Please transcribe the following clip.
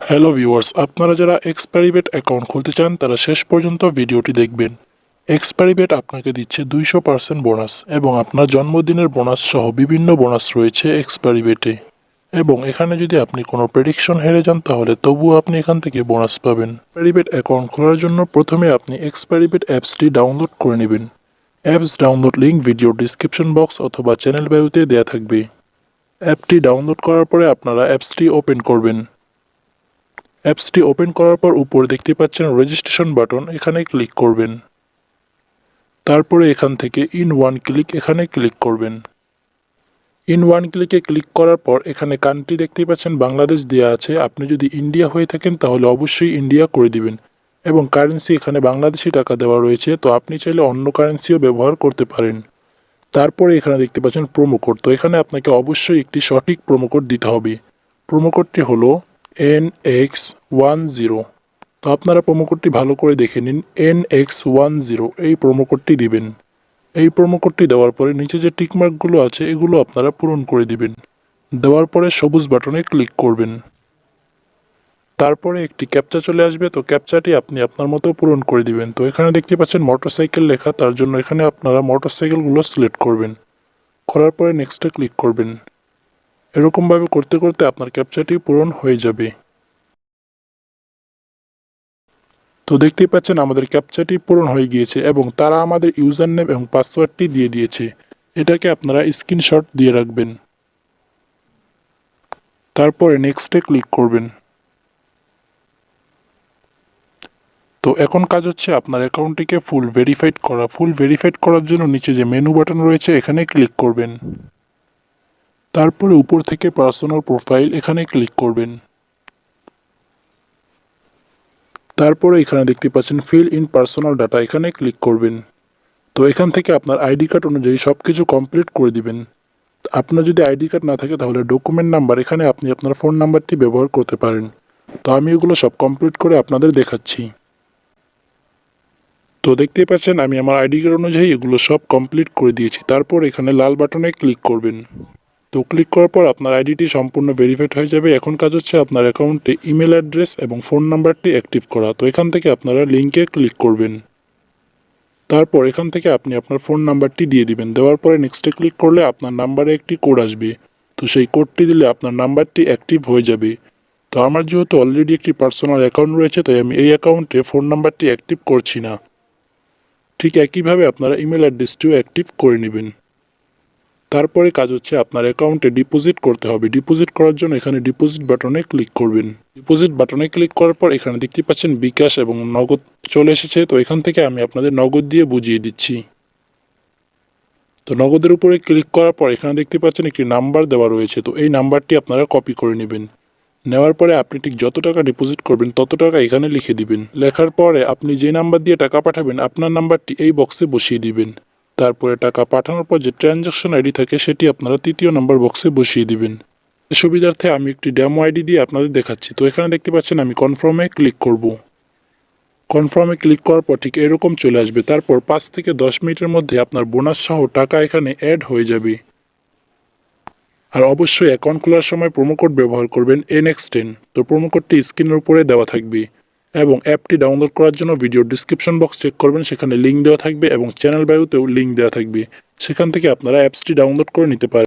Hello viewers, আপনারা যারা এক্সপেরিবেট account খুলতে চান তারা শেষ পর্যন্ত ভিডিওটি দেখবেন। এক্সপেরিবেট আপনাকে দিচ্ছে 200% বোনাস এবং আপনার জন্মদিনের বোনাস সহ বিভিন্ন বোনাস রয়েছে এক্সপেরিবেটে। এবং এখানে যদি আপনি কোনো প্রেডিকশন হেরে যান তাহলে তবুও আপনি এখান থেকে বোনাস পাবেন। এক্সপেরিবেট অ্যাকাউন্ট খোলার জন্য প্রথমে আপনি এক্সপেরিবেট অ্যাপসটি ডাউনলোড করে নেবেন। Apps download link video description box অথবা চ্যানেল বায়ুতে দেওয়া থাকবে। অ্যাপটি ডাউনলোড করার পরে আপনারা অ্যাপসটি ওপেন করবেন। অ্যাপসটি ওপেন করার পর উপরে দেখতে পাচ্ছেন রেজিস্ট্রেশন বাটন, এখানে ক্লিক করবেন। তারপরে এখান থেকে ইন ওয়ান ক্লিক এখানে ক্লিক করবেন। ইন ওয়ান ক্লিকে ক্লিক করার পর এখানে কান্ট্রি দেখতে পাচ্ছেন বাংলাদেশ দেওয়া আছে। আপনি যদি ইন্ডিয়া হয়ে থাকেন তাহলে অবশ্যই ইন্ডিয়া করে দিবেন এবং কারেন্সি এখানে বাংলাদেশি টাকা দেওয়া রয়েছে, তো আপনি চাইলে অন্য কারেন্সিও ব্যবহার করতে পারেন। তারপরে এখানে দেখতে পাচ্ছেন প্রোমো কোড, তো এখানে আপনাকে অবশ্যই একটি সঠিক প্রোমো কোড দিতে হবে। প্রোমো কোডটি হলো NX10। তো আপনারা প্রোমো কোডটি ভালো করে দেখে নিন, NX10 এই প্রোমো কোডটি দিবেন। এই প্রোমো কোডটি দেওয়ার পরে নিচে যে টিকমার্কগুলো আছে এগুলো আপনারা পূরণ করে দিবেন। দেওয়ার পরে সবুজ বাটনে ক্লিক করবেন। তারপরে একটি ক্যাপচা চলে আসবে, তো ক্যাপচাটি আপনি আপনার মতো পূরণ করে দিবেন। তো এখানে দেখতে পাচ্ছেন মোটরসাইকেল লেখা, তার জন্য এখানে আপনারা মোটরসাইকেলগুলো সিলেক্ট করবেন। করার পরে নেক্সটে ক্লিক করবেন। এরকমভাবে করতে করতে আপনার ক্যাপচাটি পূরণ হয়ে যাবে। তো দেখতেই পাচ্ছেন আমাদের ক্যাপচাটি পূরণ হয়ে গিয়েছে এবং তারা আমাদের ইউজার নেম এবং পাসওয়ার্ডটি দিয়ে দিয়েছে। এটাকে আপনারা স্ক্রিনশট দিয়ে রাখবেন। তারপরে নেক্সটে ক্লিক করবেন। তো এখন কাজ হচ্ছে আপনার অ্যাকাউন্টটিকে ফুল ভেরিফাইড করা। ফুল ভেরিফাইড করার জন্য নিচে যে মেনু বাটন রয়েছে এখানে ক্লিক করবেন। তারপরে উপর থেকে পার্সোনাল প্রোফাইল এখানে ক্লিক করবেন। তারপরে এখানে দেখতে পাচ্ছেন ফিল ইন পার্সোনাল ডাটা, এখানে ক্লিক করবেন। তো এখান থেকে আপনার আইডি কার্ড অনুযায়ী সব কিছু কমপ্লিট করে দিবেন। আপনার যদি আইডি কার্ড না থাকে তাহলে ডকুমেন্ট নাম্বার, এখানে আপনি আপনার ফোন নাম্বারটি ব্যবহার করতে পারেন। তো আমি এগুলো সব কমপ্লিট করে আপনাদের দেখাচ্ছি। তো দেখতেই পাচ্ছেন আমি আমার আইডি কার্ড অনুযায়ী এগুলো সব কমপ্লিট করে দিয়েছি। তারপর এখানে লাল বাটনে ক্লিক করবেন। তো ক্লিক করার পর আপনার আইডিটি সম্পূর্ণ ভেরিফাইড হয়ে যাবে। এখন কাজ হচ্ছে আপনার অ্যাকাউন্টে ইমেল অ্যাড্রেস এবং ফোন নাম্বারটি অ্যাক্টিভ করা। তো এখান থেকে আপনারা লিঙ্কে ক্লিক করবেন। তারপর এখান থেকে আপনি আপনার ফোন নাম্বারটি দিয়ে দিবেন। দেওয়ার পরে নেক্সটে ক্লিক করলে আপনার নাম্বারে একটি কোড আসবে। তো সেই কোডটি দিলে আপনার নাম্বারটি অ্যাক্টিভ হয়ে যাবে। তো আমার যেহেতু অলরেডি একটি পার্সোনাল অ্যাকাউন্ট রয়েছে তাই আমি এই অ্যাকাউন্টে ফোন নাম্বারটি অ্যাক্টিভ করছি না। ঠিক একইভাবে আপনারা ইমেল অ্যাড্রেসটিও অ্যাক্টিভ করে নেবেন। তারপরে কাজ হচ্ছে আপনার অ্যাকাউন্টে ডিপোজিট করতে হবে। ডিপোজিট করার জন্য এখানে ডিপোজিট বাটনে ক্লিক করবেন। ডিপোজিট বাটনে ক্লিক করার পর এখানে দেখতে পাচ্ছেন বিকাশ এবং নগদ চলে এসেছে। তো এখান থেকে আমি আপনাদের নগদ দিয়ে বুঝিয়ে দিচ্ছি। তো নগদের উপরে ক্লিক করার পর এখানে দেখতে পাচ্ছেন একটি নাম্বার দেওয়া রয়েছে। তো এই নাম্বারটি আপনারা কপি করে নেবেন। নেওয়ার পরে আপনি ঠিক যত টাকা ডিপোজিট করবেন তত টাকা এখানে লিখে দিবেন। লেখার পরে আপনি যে নাম্বার দিয়ে টাকা পাঠাবেন আপনার নাম্বারটি এই বক্সে বসিয়ে দিবেন। তারপরে টাকা পাঠানোর পর যে ট্রানজ্যাকশন আইডি থাকে সেটি আপনারা তৃতীয় নাম্বার বক্সে বসিয়ে দিবেন। সুবিধার্থে আমি একটি ডেমো আইডি দিয়ে আপনাদের দেখাচ্ছি। তো এখানে দেখতে পাচ্ছেন আমি কনফার্মে ক্লিক করব। কনফার্মে ক্লিক করার পর ঠিক এরকম চলে আসবে। তারপর 5 থেকে 10 মিনিটের মধ্যে আপনার বোনাস সহ টাকা এখানে অ্যাড হয়ে যাবে। আর অবশ্যই অ্যাকাউন্ট খোলার সময় প্রোমো কোড ব্যবহার করবেন NX10। তো প্রোমো কোডটি স্ক্রিনের উপরে দেওয়া থাকবে এবং অ্যাপটি ডাউনলোড করার জন্য ভিডিও ডিসক্রিপশন বক্স চেক করবেন, সেখানে লিঙ্ক দেওয়া থাকবে এবং চ্যানেল বায়ুতেও লিঙ্ক দেওয়া থাকবে। সেখান থেকে আপনারা অ্যাপসটি ডাউনলোড করে নিতে পারেন।